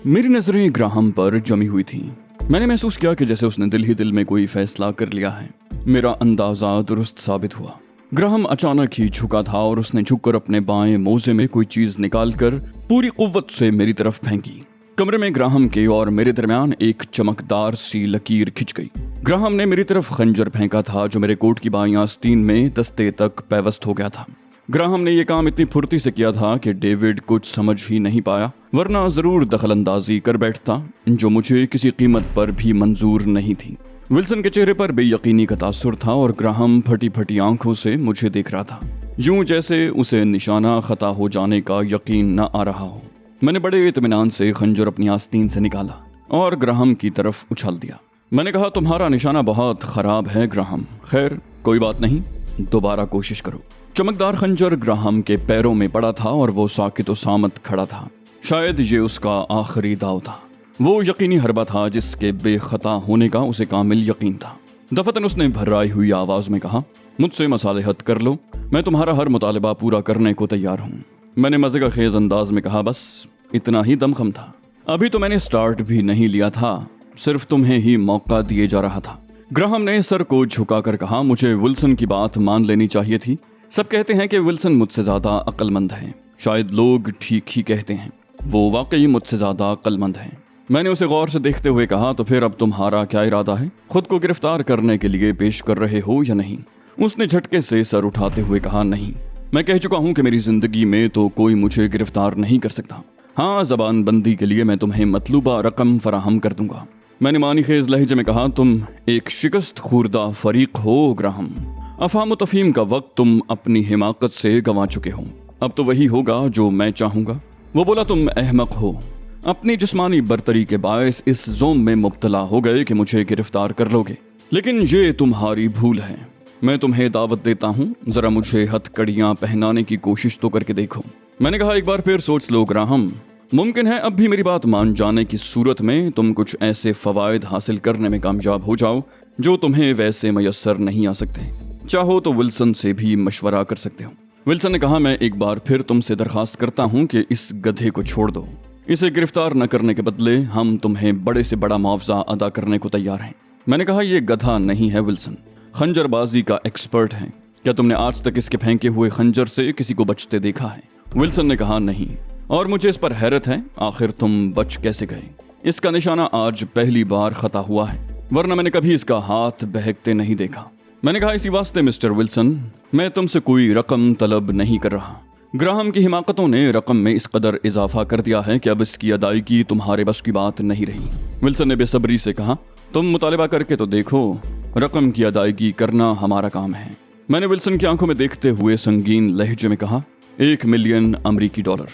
मेरी नजरें ग्राहम पर जमी हुई थीं। मैंने महसूस किया कि जैसे उसने दिल ही दिल में कोई फैसला कर लिया है। मेरा अंदाजा दुरुस्त साबित हुआ। ग्राहम अचानक ही झुका था और उसने झुककर अपने बाएं मोजे में कोई चीज निकालकर पूरी कुव्वत से मेरी तरफ फेंकी। कमरे में ग्राहम के और मेरे दरमियान एक चमकदार सी लकीर खिंच गई। ग्राहम ने मेरी तरफ खंजर फेंका था जो मेरे कोट की बाईं आस्तीन में दस्ते तक पैवस्त हो गया था। ग्राहम ने यह काम इतनी फुर्ती से किया था कि डेविड कुछ समझ ही नहीं पाया, वरना जरूर दखलंदाजी कर बैठता जो मुझे किसी कीमत पर भी मंजूर नहीं थी। विल्सन के चेहरे पर बेयकीनी का तासुर था और ग्राहम फटी फटी आंखों से मुझे देख रहा था, यूं जैसे उसे निशाना खता हो जाने का यकीन न आ रहा हो। मैंने बड़े इत्मीनान से खंजर अपनी आस्तीन से निकाला और ग्राहम की तरफ उछाल दिया। मैंने कहा, तुम्हारा निशाना बहुत खराब है ग्राहम। खैर कोई बात नहीं, दोबारा कोशिश करो। चमकदार खंजर ग्राहम के पैरों में पड़ा था और वो साकित व सामत खड़ा था। शायद ये उसका आखिरी दाव था। वो यकीनी हरबा था जिसके बेखता होने का उसे कामिल यकीन था। दफतन उसने भर्राई हुई आवाज में कहा, मुझसे मसालेहत कर लो, मैं तुम्हारा हर मुतालिबा पूरा करने को तैयार हूँ। मैंने मजे का खेज अंदाज में कहा, बस इतना ही दमखम था। अभी तो मैंने स्टार्ट भी नहीं लिया था, सिर्फ तुम्हें ही मौका दिए जा रहा था। ग्राहम ने सर को झुकाकर कहा, मुझे विल्सन की बात मान लेनी चाहिए थी। सब कहते हैं कि विल्सन मुझसे ज्यादा अक्लमंद है। शायद लोग ठीक ही कहते हैं, वो वाकई मुझसे ज्यादा अक्लमंद है। मैंने उसे गौर से देखते हुए कहा, तो फिर अब तुम्हारा क्या इरादा है? खुद को गिरफ्तार करने के लिए पेश कर रहे हो या नहीं? उसने झटके से सर उठाते हुए कहा, नहीं, मैं कह चुका हूं कि मेरी जिंदगी में तो कोई मुझे गिरफ्तार नहीं कर सकता। हाँ, जबान बंदी के लिए मैं तुम्हें मतलूबा रकम फराहम कर दूंगा। मैंने मानी खेज लहजे में कहा, तुम एक शिकस्त खुर्दा फरीक हो ग्राहम। अफाम तफहीम का वक्त तुम अपनी हिमाकत से गंवा चुके हो। अब तो वही होगा जो मैं चाहूंगा। वो बोला, तुम अहमक हो। अपनी जिस्मानी बर्तरी के बायस इस जोम में मुब्तला हो गए कि मुझे गिरफ्तार कर लोगे, लेकिन ये तुम्हारी भूल है। मैं तुम्हें दावत देता हूँ, जरा मुझे हथकड़ियां पहनाने की कोशिश तो करके देखो। मैंने कहा, एक बार फिर सोच लो ग्राहम। मुमकिन है अब भी मेरी बात मान जाने की सूरत में तुम कुछ ऐसे फवायद हासिल करने में कामयाब हो जाओ जो तुम्हें वैसे मयस्सर नहीं आ सकते। चाहो तो विल्सन से भी मशवरा कर सकते हो। विल्सन ने कहा, मैं एक बार फिर तुमसे दरखास्त करता हूँ कि इस गधे को छोड़ दो। इसे गिरफ्तार न करने के बदले हम तुम्हें बड़े से बड़ा मुआवजा अदा करने को तैयार हैं। मैंने कहा, यह गधा नहीं है विल्सन, खंजरबाजी का एक्सपर्ट है। क्या तुमने आज तक इसके फेंके हुए खंजर से किसी को बचते देखा है? विल्सन ने कहा, नहीं, और मुझे इस पर हैरत है, आखिर तुम बच कैसे गए? इसका निशाना आज पहली बार खता हुआ है, वरना मैंने कभी इसका हाथ बहकते नहीं देखा। मैंने कहा, इसी वास्ते मिस्टर विल्सन, मैं तुमसे कोई रकम तलब नहीं कर रहा। ग्राहम की हिमाकतों ने रकम में इस कदर इजाफा कर दिया है कि अब इसकी अदायगी तुम्हारे बस की बात नहीं रही। विल्सन ने बेसब्री से कहा, तुम मुतालिबा करके तो देखो, रकम की अदायगी करना हमारा काम है। मैंने विल्सन की आंखों में देखते हुए संगीन लहजे में कहा, 1 मिलियन अमरीकी डॉलर।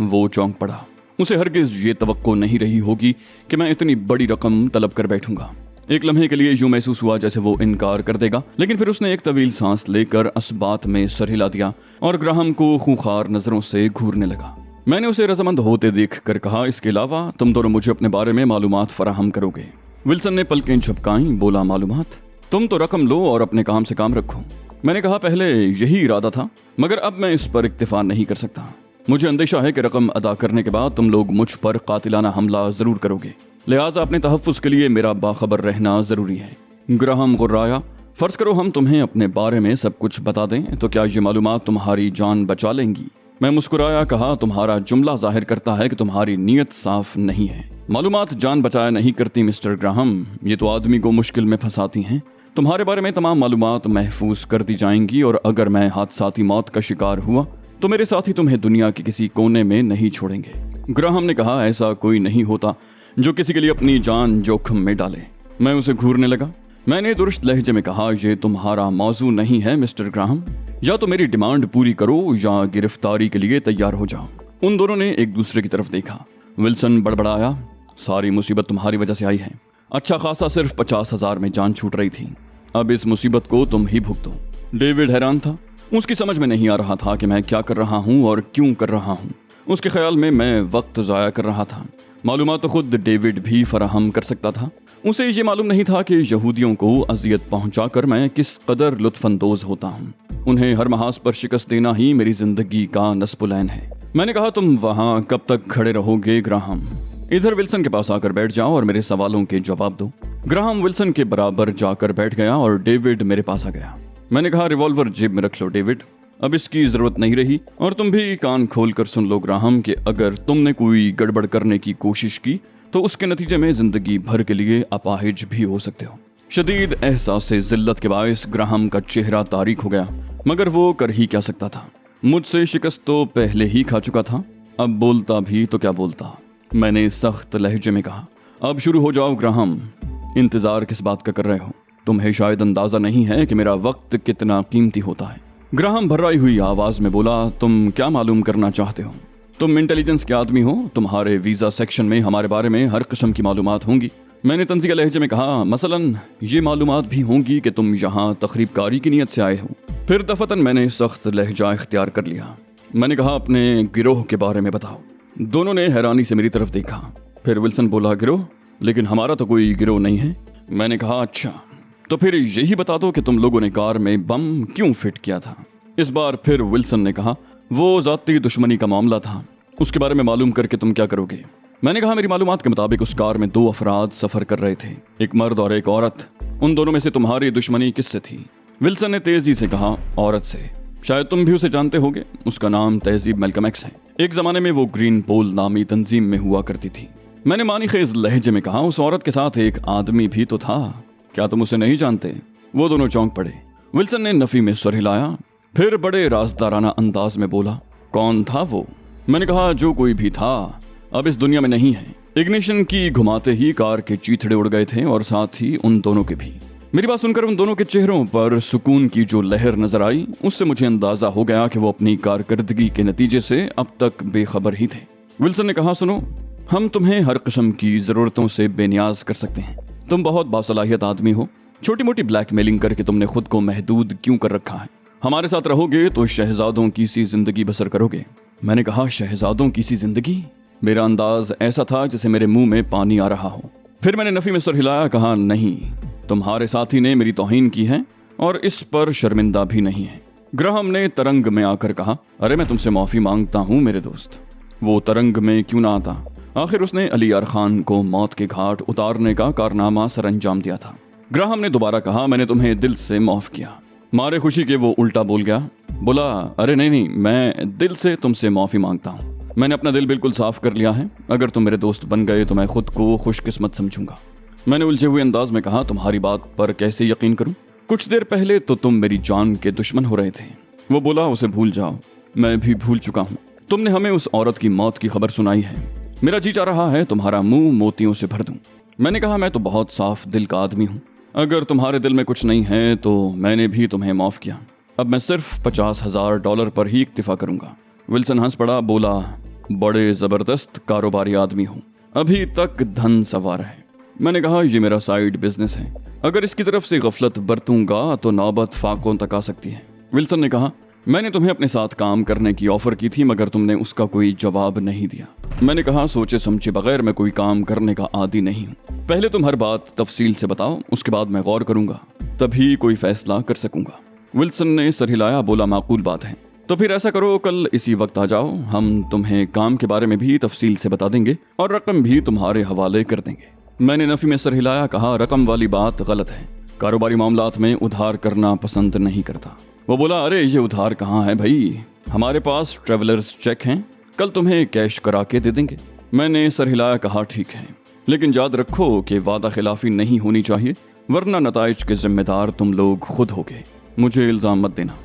वो चौंक पड़ा। उसे हरगिज ये तवक्को नहीं रही होगी कि मैं इतनी बड़ी रकम तलब कर बैठूंगा। एक लम्हे के लिए यूं महसूस हुआ जैसे वो इनकार कर देगा, लेकिन फिर उसने एक तवील सांस लेकर असबात में सर हिला दिया और ग्राहम को खूंखार नजरों से घूरने लगा। मैंने उसे रजामंद होते देख कर कहा, इसके अलावा तुम दोनों मुझे अपने बारे में मालूमात फराहम करोगे। विल्सन ने पलकें झपकाईं, बोला, मालूमात? तुम तो रकम लो और अपने काम से काम रखो। मैंने कहा, पहले यही इरादा था, मगर अब मैं इस पर इक्तिफा नहीं कर सकता। मुझे अंदेशा है कि रकम अदा करने के बाद तुम लोग मुझ पर कातिलाना हमला जरूर करोगे, लिहाजा अपने तहफ़्फ़ुज़ के लिए मेरा बाखबर रहना जरूरी है। ग्राहम गुर्राया, फर्ज करो हम तुम्हें अपने बारे में सब कुछ बता दें, तो क्या ये मालूमात तुम्हारी जान बचा लेंगी? मैं मुस्कुराया, कहा, तुम्हारा जुमला जाहिर करता है कि तुम्हारी नीयत साफ नहीं है। मालूमात जान बचाया नहीं करती मिस्टर ग्राहम, ये तो आदमी को मुश्किल में फंसाती हैं। तुम्हारे बारे में तमाम मालूमात महफूज कर दी जाएंगी और अगर मैं हादसाती मौत का शिकार हुआ तो मेरे साथी तुम्हें दुनिया के किसी कोने में नहीं छोड़ेंगे। ग्राहम ने कहा, ऐसा कोई नहीं होता जो किसी के लिए अपनी जान जोखिम में डाले। मैं उसे घूरने लगा। मैंने दुरुस्त लहजे में कहा, यह तुम्हारा मौजू नहीं है मिस्टर ग्राहम, या तो मेरी डिमांड पूरी करो या गिरफ्तारी के लिए तैयार हो जाओ। उन दोनों ने एक दूसरे की तरफ देखा। विल्सन बड़बड़ाया, सारी मुसीबत तुम्हारी वजह से आई है। अच्छा खासा सिर्फ 50,000 में जान छूट रही थी, अब इस मुसीबत को तुम ही भुगतो। डेविड हैरान था। उसकी समझ में नहीं आ रहा था कि मैं क्या कर रहा हूँ और क्यों कर रहा हूँ। उसके ख्याल में मैं वक्त ज़ाया कर रहा था। मालूमात तो खुद डेविड भी फराहम कर सकता था। उसे ये मालूम नहीं था कि यहूदियों को अजियत पहुंचाकर मैं किस कदर लुत्फानंदोज होता हूँ। उन्हें हर महाज पर शिकस्त देना ही मेरी जिंदगी का नस्बुलैन है। मैंने कहा, तुम वहाँ कब तक खड़े रहोगे ग्राहम? इधर विल्सन के पास आकर बैठ जाओ और मेरे सवालों के जवाब दो। ग्राहम विल्सन के बराबर जाकर बैठ गया और डेविड मेरे पास आ गया। मैंने कहा, रिवॉल्वर जेब में रख लो डेविड, अब इसकी जरूरत नहीं रही। और तुम भी कान खोल कर सुन लो ग्राहम कि अगर तुमने कोई गड़बड़ करने की कोशिश की तो उसके नतीजे में जिंदगी भर के लिए अपाहिज भी हो सकते हो। शदीद एहसास जिल्लत के बायस ग्राहम का चेहरा तारीक हो गया, मगर वो कर ही क्या सकता था। मुझसे शिकस्त तो पहले ही खा चुका था, अब बोलता भी तो क्या बोलता। मैंने सख्त लहजे में कहा, अब शुरू हो जाओ ग्राहम, इंतजार किस बात का कर रहे हो? तुम्हें शायद अंदाजा नहीं है कि मेरा वक्त कितना कीमती होता है। ग्राहम भर्राई हुई आवाज में बोला, तुम क्या मालूम करना चाहते हो? तुम इंटेलिजेंस के आदमी हो, तुम्हारे वीजा सेक्शन में हमारे बारे में हर किस्म की मालूमात होंगी। मैंने तंज़ीह लहजे में कहा, मसलन ये मालूमात भी होंगी कि तुम यहाँ तखरीबकारी की नीयत से आए हो। फिर दफतन मैंने सख्त लहजा इख्तियार कर लिया। मैंने कहा, अपने गिरोह के बारे में बताओ। दोनों ने हैरानी से मेरी तरफ देखा। फिर विल्सन बोला, गिरोह? लेकिन हमारा तो कोई गिरोह नहीं है। मैंने कहा, अच्छा तो फिर यही बता दो कि तुम लोगों ने कार में बम क्यों फिट किया था? इस बार फिर विल्सन ने कहा, वो जाती दुश्मनी का मामला था, उसके बारे में मालूम करके तुम क्या करोगे? मैंने कहा, मेरी मालूमात के मुताबिक उस कार में 2 अफराद सफर कर रहे थे, एक मर्द और एक औरत। उन दोनों में से तुम्हारी दुश्मनी किससे थी? विल्सन ने तेजी से कहा, औरत से। शायद तुम भी उसे जानते होगे, उसका नाम तहजीब मैल्कम एक्स है। एक जमाने में वो ग्रीन पोल नामी तंजीम में हुआ करती थी। मैंने मानी खेज लहजे में कहा, उस औरत के साथ एक आदमी भी तो था, क्या तुम उसे नहीं जानते? वो दोनों चौंक पड़े। विल्सन ने नफी में सर हिलाया, फिर बड़े राजदाराना अंदाज में बोला, कौन था वो? मैंने कहा, जो कोई भी था अब इस दुनिया में नहीं है। इग्निशन की घुमाते ही कार के चीथड़े उड़ गए थे और साथ ही उन दोनों के भी। मेरी बात सुनकर उन दोनों के चेहरों पर सुकून की जो लहर नजर आई, उससे मुझे अंदाजा हो गया कि वो अपनी कारकर्दगी के नतीजे से अब तक बेखबर ही थे। विल्सन ने कहा, सुनो, हम तुम्हें हर किस्म की जरूरतों से बेनियाज कर सकते हैं। तुम बहुत बासलाहियत आदमी हो, छोटी मोटी ब्लैकमेलिंग करके तुमने खुद को महदूद क्यों कर रखा है? हमारे साथ रहोगे तो शहजादों की सी जिंदगी बसर करोगे। मैंने कहा, शहजादों की सी जिंदगी? मेरा अंदाज ऐसा था जैसे मेरे मुंह में पानी आ रहा हो। फिर मैंने नफी में सर हिलाया, कहा, नहीं, तुम्हारे साथी ने मेरी तौहीन की है और इस पर शर्मिंदा भी नहीं है। ग्राहम ने तरंग में आकर कहा, अरे मैं तुमसे माफी मांगता हूँ मेरे दोस्त। वो तरंग में क्यों ना आता? आखिर उसने अली यार खान को मौत के घाट उतारने का कारनामा सर अंजाम दिया था। ग्राहम ने दोबारा कहा, मैंने तुम्हें दिल से माफ किया। मारे खुशी के वो उल्टा बोल गया, बोला, अरे नहीं, मैं दिल से तुमसे माफी मांगता हूँ। मैंने अपना दिल बिल्कुल साफ कर लिया है। अगर तुम मेरे दोस्त बन गए तो मैं खुद को खुशकिस्मत समझूंगा। मैंने उलझे हुए अंदाज में कहा, तुम्हारी बात पर कैसे यकीन करूं? कुछ देर पहले तो तुम मेरी जान के दुश्मन हो रहे थे। वो बोला, उसे भूल जाओ, मैं भी भूल चुका हूँ। तुमने हमें उस औरत की मौत की खबर सुनाई है, मेरा जी चाह रहा है तुम्हारा मुंह मोतियों से भर दूं। मैंने कहा, मैं तो बहुत साफ दिल का आदमी हूँ, अगर तुम्हारे दिल में कुछ नहीं है तो मैंने भी तुम्हें माफ किया। अब मैं सिर्फ $50,000 पर ही इक्तिफा करूंगा। विल्सन हंस पड़ा, बोला, बड़े जबरदस्त कारोबारी आदमी हूँ, अभी तक धन सवार है। मैंने कहा, ये मेरा साइड बिजनेस है, अगर इसकी तरफ से गफलत बरतूंगा तो नौबत फाकों तक आ सकती है। विल्सन ने कहा, मैंने तुम्हें अपने साथ काम करने की ऑफर की थी, मगर तुमने उसका कोई जवाब नहीं दिया। मैंने कहा, सोचे समझे बगैर मैं कोई काम करने का आदी नहीं हूँ। पहले तुम हर बात तफसील से बताओ, उसके बाद मैं गौर करूंगा, तभी कोई फैसला कर सकूंगा। विल्सन ने सर हिलाया, बोला, माकूल बात है। तो फिर ऐसा करो, कल इसी वक्त आ जाओ, हम तुम्हें काम के बारे में भी तफसील से बता देंगे और रकम भी तुम्हारे हवाले कर देंगे। मैंने नफी में सर हिलाया, कहा, रकम वाली बात गलत है, कारोबारी मामलात में उधार करना पसंद नहीं करता। वो बोला, अरे ये उधार कहाँ है भाई, हमारे पास ट्रेवलर्स चेक हैं, कल तुम्हें कैश करा के दे देंगे। मैंने सर हिलाया, कहा, ठीक है, लेकिन याद रखो कि वादा खिलाफी नहीं होनी चाहिए, वरना नताइज के जिम्मेदार तुम लोग खुद होगे, मुझे इल्जाम मत देना।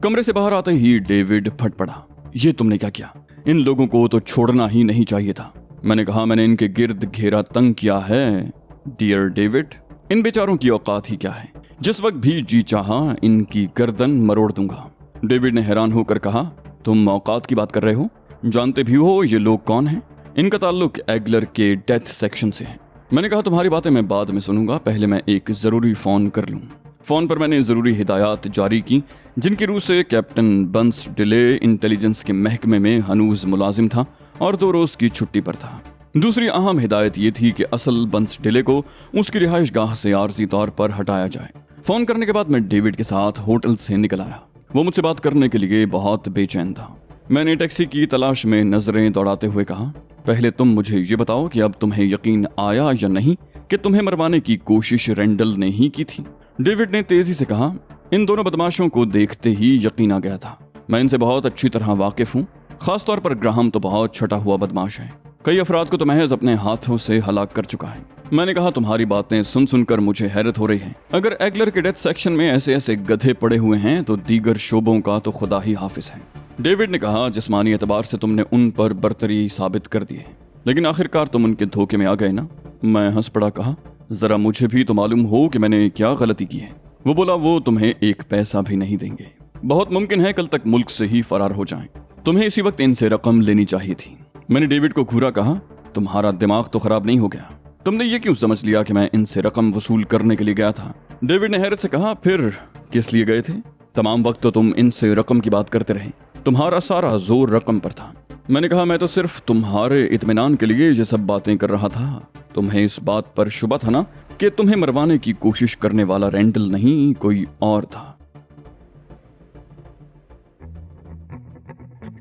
कमरे से बाहर आते ही डेविड फट पड़ा, ये तुमने क्या किया? इन लोगों को तो छोड़ना ही नहीं चाहिए था। मैंने कहा, मैंने इनके गिर्द घेरा तंग किया है डियर डेविड, इन बेचारों की औकात ही क्या है, जिस वक्त भी जी चाहा इनकी गर्दन मरोड़ दूंगा। डेविड ने हैरान होकर कहा, तुम औकात की बात कर रहे हो? जानते भी हो ये लोग कौन हैं? इनका ताल्लुक एगलर के डेथ सेक्शन से है। मैंने कहा, तुम्हारी बातें मैं बाद में सुनूंगा, पहले मैं एक जरूरी फोन कर लूं। फोन पर मैंने जरूरी हिदायत जारी की, जिनकी रूह से कैप्टन बंस डिले इंटेलिजेंस के महकमे में हनूज मुलाजिम था और 2 रोज की छुट्टी पर था। दूसरी अहम हिदायत ये थी कि असल बंस डिले को उसकी रिहाइश गाह से आर्जी तौर पर हटाया जाए। फोन करने के बाद मैं डेविड के साथ होटल से निकल आया। वो मुझसे बात करने के लिए बहुत बेचैन था। मैंने टैक्सी की तलाश में नजरें दौड़ाते हुए कहा, पहले तुम मुझे ये बताओ कि अब तुम्हें यकीन आया या नहीं कि तुम्हें मरवाने की कोशिश रेंडल ने ही की थी। डेविड ने तेजी से कहा, इन दोनों बदमाशों को देखते ही यकीन आ गया था। मैं इनसे बहुत अच्छी तरह वाकिफ हूँ। खासतौर पर ग्राहम तो बहुत छटा हुआ बदमाश है। कई अफराद को तो महज अपने हाथों से हलाक कर चुका है। मैंने कहा, तुम्हारी बातें सुन सुनकर मुझे हैरत हो रही है। अगर एगलर के डेथ सेक्शन में ऐसे ऐसे गधे पड़े हुए हैं तो दीगर शोबों का तो खुदा ही हाफिज है। डेविड ने कहा, जिस्मानी एतबार से तुमने उन पर बरतरी साबित कर दी है, लेकिन आखिरकार तुम उनके धोखे में आ गए ना। मैं हंस पड़ा, कहा, जरा मुझे भी तो मालूम हो कि मैंने क्या गलती की है। वो बोला, वो तुम्हें एक पैसा भी नहीं देंगे। बहुत मुमकिन है कल तक मुल्क से ही फरार हो जाएं। तुम्हें इसी वक्त इनसे रकम लेनी चाहिए थी। मैंने डेविड को घूरा, कहा, तुम्हारा दिमाग तो खराब नहीं हो गया? तुमने ये क्यों समझ लिया कि मैं इनसे रकम वसूल करने के लिए गया था? डेविड ने हैरत से कहा, फिर किस लिए गए थे? तमाम वक्त तो तुम इनसे रकम की बात करते रहे। तुम्हारा सारा जोर रकम पर था। मैंने कहा, मैं तो सिर्फ तुम्हारे इत्मीनान के लिए ये सब बातें कर रहा था। तुम्हें इस बात पर शुबा था ना कि तुम्हें मरवाने की कोशिश करने वाला रेंडल नहीं, कोई और था।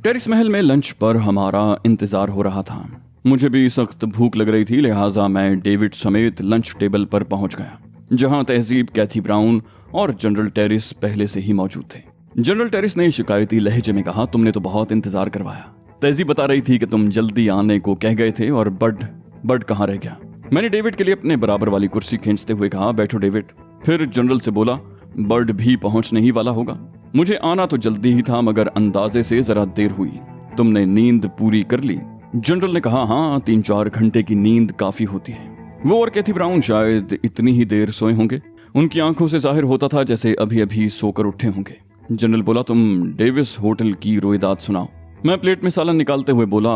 टेरिस महल में लंच पर हमारा इंतजार हो रहा था। मुझे भी सख्त भूख लग रही थी, लिहाजा मैं डेविड समेत लंच टेबल पर पहुंच गया, जहां तहजीब, कैथी ब्राउन और जनरल टेरिस पहले से ही मौजूद थे। जनरल टेरिस ने शिकायती लहजे में कहा, तुमने तो बहुत इंतजार करवाया। तहजीब बता रही थी कि तुम जल्दी आने को कह गए थे और बड कहाँ रह गया। मैंने डेविड के लिए अपने बराबर वाली कुर्सी खींचते हुए कहा, बैठो डेविड। फिर जनरल से बोला, बर्ड भी पहुंचने ही वाला होगा। मुझे आना तो जल्दी ही था, मगर अंदाजे से जरा देर हुई। तुमने नींद पूरी कर ली? जनरल ने कहा, हाँ, 3-4 घंटे की नींद काफी होती है। वो और कैथी ब्राउन शायद इतनी ही देर सोए होंगे। उनकी आंखों से जाहिर होता था जैसे अभी अभी सोकर उठे होंगे। जनरल बोला, तुम डेविस होटल की रोएदाद सुनाओ। मैं प्लेट में सालन निकालते हुए बोला,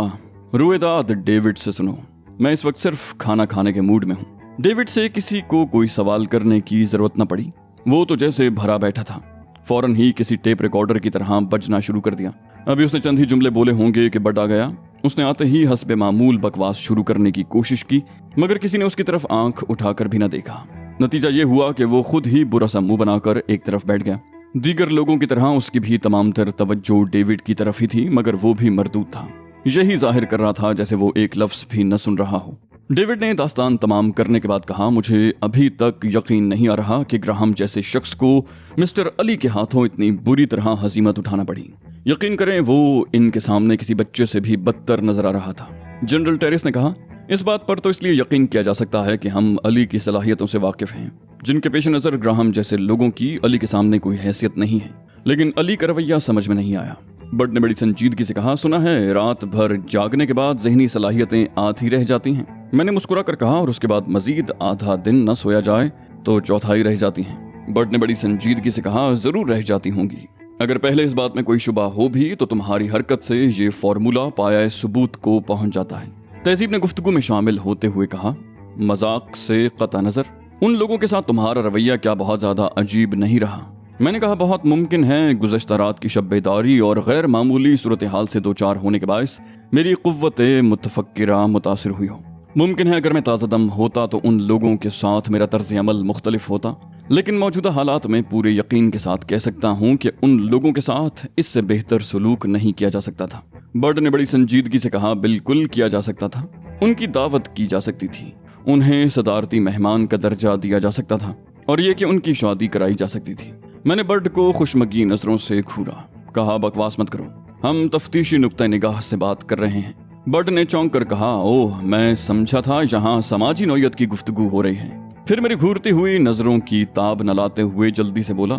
रोएदाद डेविड से सुनो। मैं इस वक्त सिर्फ खाना खाने के मूड में हूँ। डेविड से किसी को कोई सवाल करने की जरूरत न पड़ी। वो तो जैसे भरा बैठा था, फौरन ही किसी टेप रिकॉर्डर की तरह बजना शुरू कर दिया। अभी उसने चंद ही जुमले बोले होंगे कि बड आ गया। उसने आते ही हस्बे मामूल बकवास शुरू करने की कोशिश की, मगर किसी ने उसकी तरफ आंख उठाकर भी न देखा। नतीजा ये हुआ कि वो खुद ही बुरा सा मुंह बनाकर एक तरफ बैठ गया। दीगर लोगों की तरह उसकी भी तमाम तर तवज्जो डेविड की तरफ ही थी, मगर वो भी मरदूद था। यही जाहिर कर रहा था जैसे वो एक लफ्ज भी न सुन रहा हो। डेविड ने दास्तान तमाम करने के बाद कहा, मुझे अभी तक यकीन नहीं आ रहा कि ग्राहम जैसे शख्स को मिस्टर अली के हाथों इतनी बुरी तरह हजीमत उठाना पड़ी। यकीन करें, वो इनके सामने किसी बच्चे से भी बदतर नजर आ रहा था। जनरल टेरिस ने कहा, इस बात पर तो इसलिए यकीन किया जा सकता है कि हम अली की सलाहियतों से वाकिफ हैं, जिनके पेश नजर ग्राहम जैसे लोगों की अली के सामने कोई हैसियत नहीं है। लेकिन अली का रवैया समझ में नहीं आया। बट ने बड़ी संजीदगी से कहा, सुना है रात भर जागने के बाद ज़हनी सलाहियतें आधी रह जाती हैं। मैंने मुस्कुरा कर कहा, और उसके बाद मजीद आधा दिन न सोया जाए तो चौथाई रह जाती हैं। बट ने बड़ी संजीदगी से कहा, जरूर रह जाती होंगी। अगर पहले इस बात में कोई शुबा हो भी तो तुम्हारी हरकत से ये फॉर्मूला पाया सबूत को पहुंच जाता है। तहजीब ने गुफ्तगू में शामिल होते हुए कहा, मजाक से कता नजर उन लोगों के साथ तुम्हारा रवैया क्या बहुत ज्यादा अजीब नहीं रहा? मैंने कहा, बहुत मुमकिन है गुज़श्ता रात की शब-ए-दारी और गैर मामूली सूरत हाल से दो चार होने के बायस मेरी क़ुव्वत मुतफक्किरा मुतासिर हुई हो। मुमकिन है अगर मैं ताज़ा दम होता तो उन लोगों के साथ मेरा तर्ज अमल मुख्तलिफ होता, लेकिन मौजूदा हालात में पूरे यकीन के साथ कह सकता हूँ कि उन लोगों के साथ इससे बेहतर सलूक नहीं किया जा सकता था। बर्ड ने बड़ी संजीदगी से कहा, बिल्कुल किया जा सकता था। उनकी दावत की जा सकती थी, उन्हें सदारती मेहमान का दर्जा दिया जा सकता था, और ये कि उनकी शादी कराई जा सकती थी। मैंने बर्ड को खुशमगी नजरों से घूरा, कहा, बकवास मत करो, हम तफ्तीशी नुक्ता निगाह से बात कर रहे हैं। बर्ड ने चौंक कर कहा, ओह, मैं समझा था यहाँ समाजी नौयत की गुफ्तगू हो रही है। फिर मेरी घूरती हुई नजरों की ताब न लाते हुए जल्दी से बोला,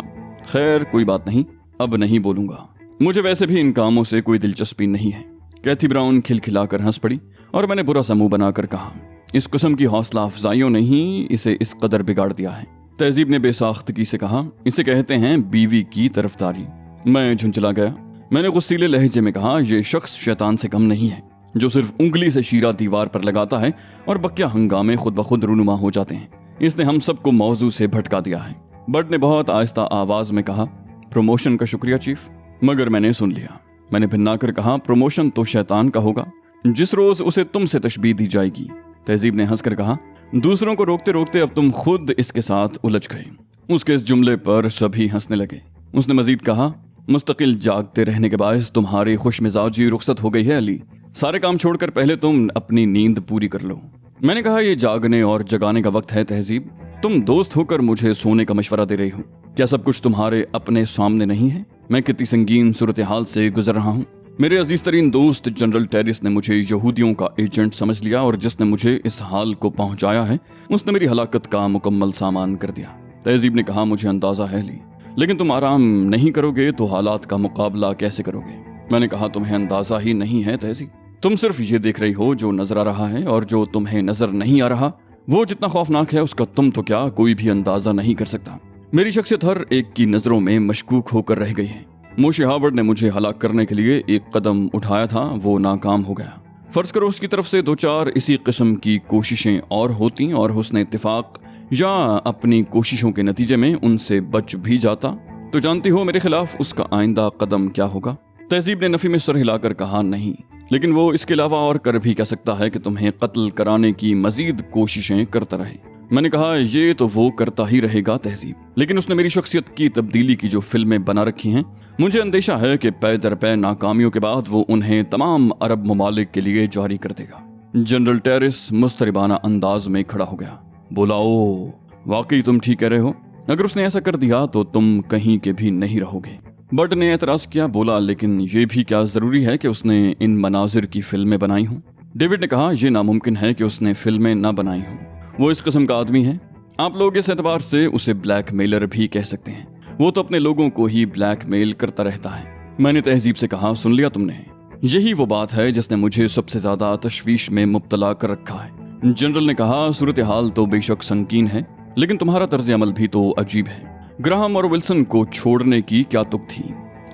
खैर कोई बात नहीं, अब नहीं बोलूंगा। मुझे वैसे भी इन कामों से कोई दिलचस्पी नहीं है। कैथी ब्राउन खिलखिलाकर हंस पड़ी और मैंने बुरा सा मुंह बनाकर कहा, इस किस्म की हौसला अफजाइयों ने ही इसे इस कदर बिगाड़ दिया है। तहजीब ने बेसाख्तगी से कहा, इसे कहते हैं बीवी की तरफदारी। मैं झुंझला गया। मैंने गुस्सीले लहजे में कहा, यह शख्स शैतान से कम नहीं है, जो सिर्फ उंगली से शीरा दीवार पर लगाता है और बकिया हंगामे खुद ब खुद रूनुमा हो जाते हैं। इसने हम सबको मौजू से भटका दिया है। बर्ड ने बहुत आहिस्ता आवाज में कहा, प्रमोशन का शुक्रिया चीफ। मगर मैंने सुन लिया। मैंने भिन्ना कर कहा, प्रमोशन तो शैतान का होगा जिस रोज उसे तुमसे तशबीह दी जाएगी। तहजीब ने हंसकर कहा, दूसरों को रोकते रोकते अब तुम खुद इसके साथ उलझ गए। उसके इस जुमले पर सभी हंसने लगे। उसने मजीद कहा, मुस्तकिल जागते रहने के बायस तुम्हारी खुश मिजाजी रुखसत हो गई है अली। सारे काम छोड़कर पहले तुम अपनी नींद पूरी कर लो। मैंने कहा, ये जागने और जगाने का वक्त है तहजीब। तुम दोस्त होकर मुझे सोने का मशवरा दे रही हो। क्या सब कुछ तुम्हारे अपने सामने नहीं है? मैं कितनी संगीन सूरत हाल से गुजर रहा हूँ। मेरे अजीज तरीन दोस्त जनरल टेरिस ने मुझे यहूदियों का एजेंट समझ लिया और जिसने मुझे इस हाल को पहुंचाया है उसने मेरी हलाकत का मुकम्मल सामान कर दिया। तहजीब ने कहा, मुझे अंदाजा है ली, लेकिन तुम आराम नहीं करोगे तो हालात का मुकाबला कैसे करोगे? मैंने कहा, तुम्हें अंदाजा ही नहीं है तहजीब। तुम सिर्फ ये देख रही हो जो नजर आ रहा है, और जो तुम्हें नजर नहीं आ रहा वो जितना खौफनाक है उसका तुम तो क्या कोई भी अंदाजा नहीं कर सकता। मेरी शख्सियत हर एक की नजरों में मशकूक होकर रह गई है। मोशे हावर्ड ने मुझे हलाक करने के लिए एक कदम उठाया था, वो नाकाम हो गया। फर्ज करो उसकी तरफ से 2-4 इसी किस्म की कोशिशें और होती और हुस्न इत्तिफाक या अपनी कोशिशों के नतीजे में उनसे बच भी जाता, तो जानती हो मेरे खिलाफ उसका आइंदा कदम क्या होगा? तहजीब ने नफी में सर हिलाकर कहा, नहीं, लेकिन वो इसके अलावा और कर भी कह सकता है कि तुम्हें कत्ल कराने की मजीद कोशिशें करता रहे। मैंने कहा, ये तो वो करता ही रहेगा तहजीब, लेकिन उसने मेरी शख्सियत की तब्दीली की जो फिल्में बना रखी हैं, मुझे अंदेशा है कि पै दर पै नाकामियों के बाद वो उन्हें तमाम अरब ममालिक के लिए जारी कर देगा। जनरल टेरिस मुस्तरिबाना अंदाज में खड़ा हो गया, बोला, ओ वाकई तुम ठीक कह रहे हो। अगर उसने ऐसा कर दिया तो तुम कहीं के भी नहीं रहोगे। बट ने एतराज किया, बोला, लेकिन ये भी क्या जरूरी है कि उसने इन मनाजिर की फिल्में बनाई हों? डेविड ने कहा, यह नामुमकिन है कि उसने फिल्में ना बनाई हों। वो इस किस्म का आदमी है। आप लोग इस एतबार से उसे ब्लैकमेलर भी कह सकते हैं। वो तो अपने लोगों को ही ब्लैकमेल करता रहता है। मैंने तहजीब से कहा, सुन लिया तुमने? यही वो बात है जिसने मुझे सबसे ज्यादा तशवीश में मुब्तला कर रखा है। जनरल ने कहा, सूरत हाल तो बेशक संकीन है, लेकिन तुम्हारा तर्ज अमल भी तो अजीब है। ग्राहम और विल्सन को छोड़ने की क्या तुक थी?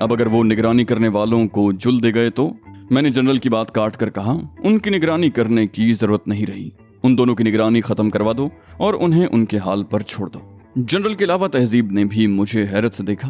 अब अगर वो निगरानी करने वालों को जुल दे गए तो? मैंने जनरल की बात काट कर कहा, उनकी निगरानी करने की जरूरत नहीं रही। उन दोनों की निगरानी खत्म करवा दो और उन्हें उनके हाल पर छोड़ दो। जनरल के अलावा तहजीब ने भी मुझे हैरत से देखा।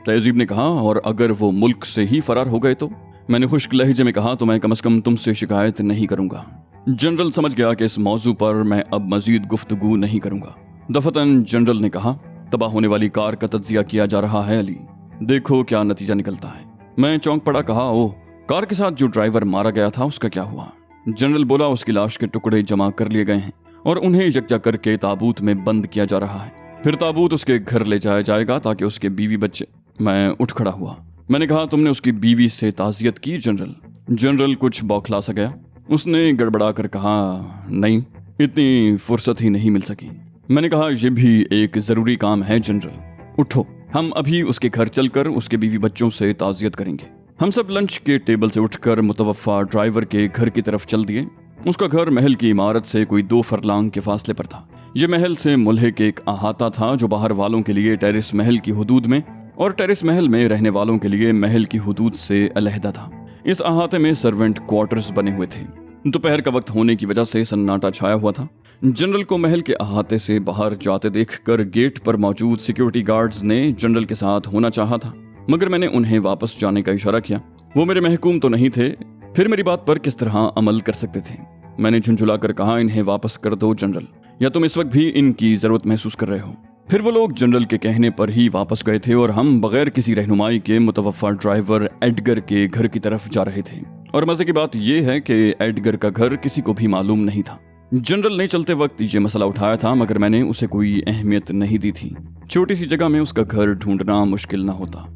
तहजीब ने कहा, और अगर वो मुल्क से ही फरार हो गए तो? मैंने खुश्क लहजे में कहा, तो मैं कम से कम तुमसे शिकायत नहीं करूंगा। जनरल समझ गया कि इस मौजू पर मैं अब मजीद गुफ्तगू नहीं करूंगा। दफतन जनरल ने कहा, तबाह होने वाली कार का तज्जिया किया जा रहा है अली, देखो क्या नतीजा निकलता है। मैं चौंक पड़ा, कहा, ओह, कार के साथ जो ड्राइवर मारा गया था उसका क्या हुआ? जनरल बोला, उसकी लाश के टुकड़े जमा कर लिए गए हैं और उन्हें यकजा करके ताबूत में बंद किया जा रहा है। फिर ताबूत उसके घर ले जाया जाएगा ताकि उसके बीवी बच्चे। मैं उठ खड़ा हुआ। मैंने कहा, तुमने उसकी बीवी से ताज़ियत की जनरल? जनरल कुछ बौखला सा गया। उसने गड़बड़ा कर कहा, नहीं, इतनी फुर्सत ही नहीं मिल सकी। मैंने कहा, यह भी एक जरूरी काम है जनरल, उठो, हम अभी उसके घर चलकर उसके बीवी बच्चों से ताज़ियत करेंगे। हम सब लंच के टेबल से उठकर मुतवफ़ा ड्राइवर के घर की तरफ चल दिए। उसका घर महल की इमारत से कोई 2 फरलांग के फासले पर था। यह महल से मुल्हिक एक अहाता था जो बाहर वालों के लिए टेरिस महल की हुदूद में और टेरिस महल में रहने वालों के लिए महल की हुदूद से अलहदा था। इस अहाते में सर्वेंट क्वार्टर्स बने हुए थे। दोपहर का वक्त होने की वजह से सन्नाटा छाया हुआ था। जनरल को महल के अहाते से बाहर जाते देखकर गेट पर मौजूद सिक्योरिटी गार्ड्स ने जनरल के साथ होना चाहा था, मगर मैंने उन्हें वापस जाने का इशारा किया। वो मेरे महकूम तो नहीं थे, फिर मेरी बात पर किस तरह अमल कर सकते थे? मैंने झुंझुला कर कहा, इन्हें वापस कर दो जनरल, या तुम इस वक्त भी इनकी जरूरत महसूस कर रहे हो? फिर वो लोग जनरल के कहने पर ही वापस गए थे और हम बगैर किसी रहनुमाई के मुतवफ़ा ड्राइवर एडगर के घर की तरफ जा रहे थे। और मजे की बात यह है कि एडगर का घर किसी को भी मालूम नहीं था। जनरल ने चलते वक्त ये मसला उठाया था, मगर मैंने उसे कोई अहमियत नहीं दी थी। छोटी सी जगह में उसका घर ढूंढना मुश्किल न होता।